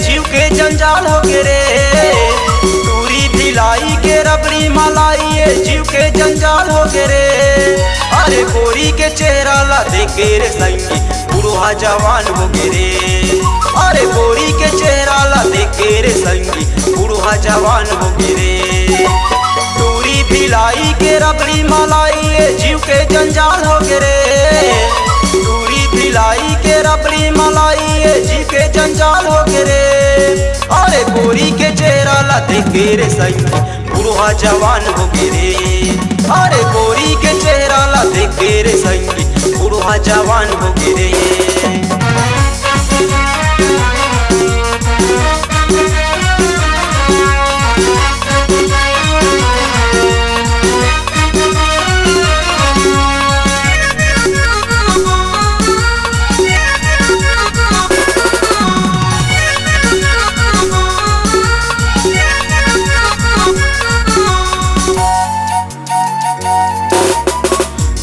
जीव के जंजाल हो गे रे। दूरी भिलाई के रबड़ी मलाई जीव के जंजाल हो गे रे। अरे गोरी के चेहरा ला देखे रे संगी बुढ़वा जवान हो गे रे। अरे गोरी के चेहरा ला देखे रे संगी बुढ़वा जवान हो गे रे। दूरी भिलाई के रबड़ी मलाई जीव के जंजाल हो गे रे। दूरी भिलाई के रबड़ी मलाई जीव के जंजाल हो गे रे। अरे गोरी के चेहरा ला देखे रे संगी बुढ़वा जवान हो गे रे। अरे गोरी के चेहरा ला देखे रे संगी बुढ़वा जवान हो गे रे।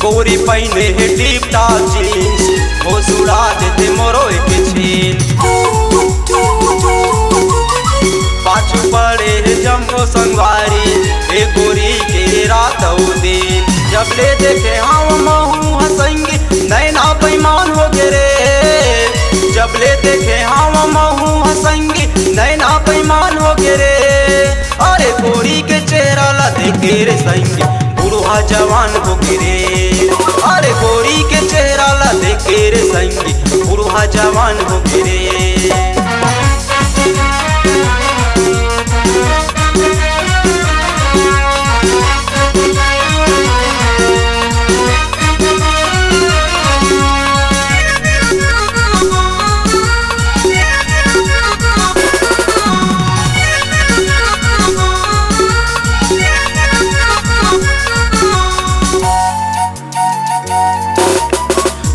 गोरी पहने है टीप टाप जीन्स वो सुड़ा देते मोरोए के छीन। पाछू पड़े है जम्बो संगवारी ए गोरी के रात दिन। जब ले देखे हाँ महू हंसंगी नैना बेईमान हो गे रे। जब ले देखे हाँ महू हंसंगी नैना बेईमान हो गे रे। अरे गोरी के चेहरा ला देखे रे संगी बुढ़वा जवान हो गे रे। अरे गोरी के चेहरा ला देखे रे संगी बुढ़वा जवान हो गे रे।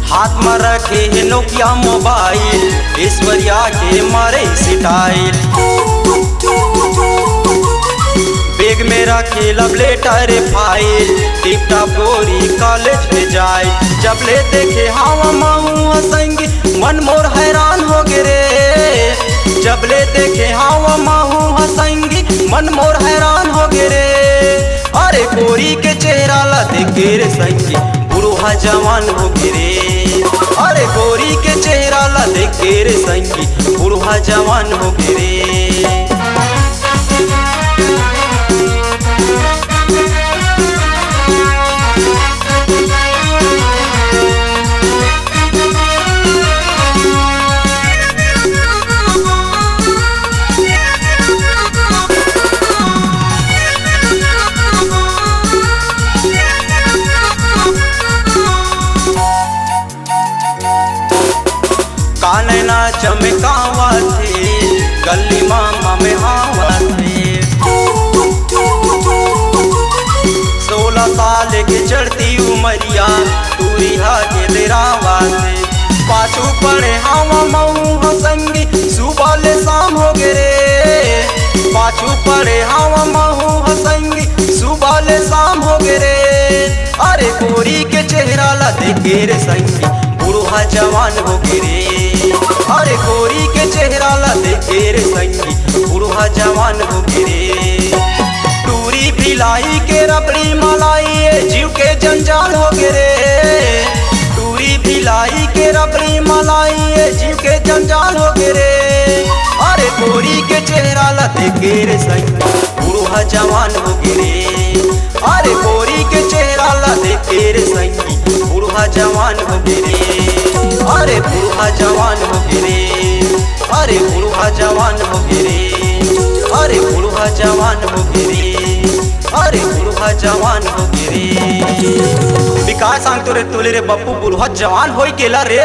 हाथ में रखे है नोकिया मोबाइल ऐश्वर्या के मारे स्टाइल। बैग में रखे लव लेटर फाइल टिप टॉप गोरी कॉलेज में जाए। जब ले देखे हाँ महू हंसंगी मन मोर हैरान हो गे रे। जब ले देखे हाँ महू हंसंगी मन मोर हैरान हो गे रे। अरे गोरी के चेहरा ला देखे रे संगी बुढ़वा जवान हो गे रे। अरे गोरी के चेहरा ला देखे रे संगी बुढ़वा जवान हो गे रे। काने ना चमकावा थे गली मामा में हावा थे। 16 साल के चढ़ती उमरिया टूरिहा के देरावा थे। पाछू पड़े हावा महू हंसंगी सुबह ले शाम हो गे रे। पाछू पड़े हावा महू हंसंगी सुबह ले शाम हो गे रे। अरे गोरी के चेहरा ला देखे रे संगी बुढ़वा जवान हो गे रे। अरे गोरी के चेहरा ला देखे रे संगी बुढ़वा जवान हो गे रे। दूरी भिलाई के रबड़ी मलाई जीव के जंजाल हो गे रे। दूरी भिलाई के रबड़ी मलाई जीव के जंजाल हो गे रे। अरे गोरी के चेहरा ला देखे रे संगी बुढ़वा जवान हो गे रे। अरे गोरी के चेहरा ला देखे रे संगी बुढ़वा जवान हो गे रे। अरे बुढ़वा जवान हो गे रे। अरे बुढ़वा जवान हो गे रे। अरे बुढ़वा जवान हो गे रे। अरे बुढ़वा जवान हो गे रे। विकास सांगतो रे तुले रे बप्पू बुढ़वा जवान होई गेला रे।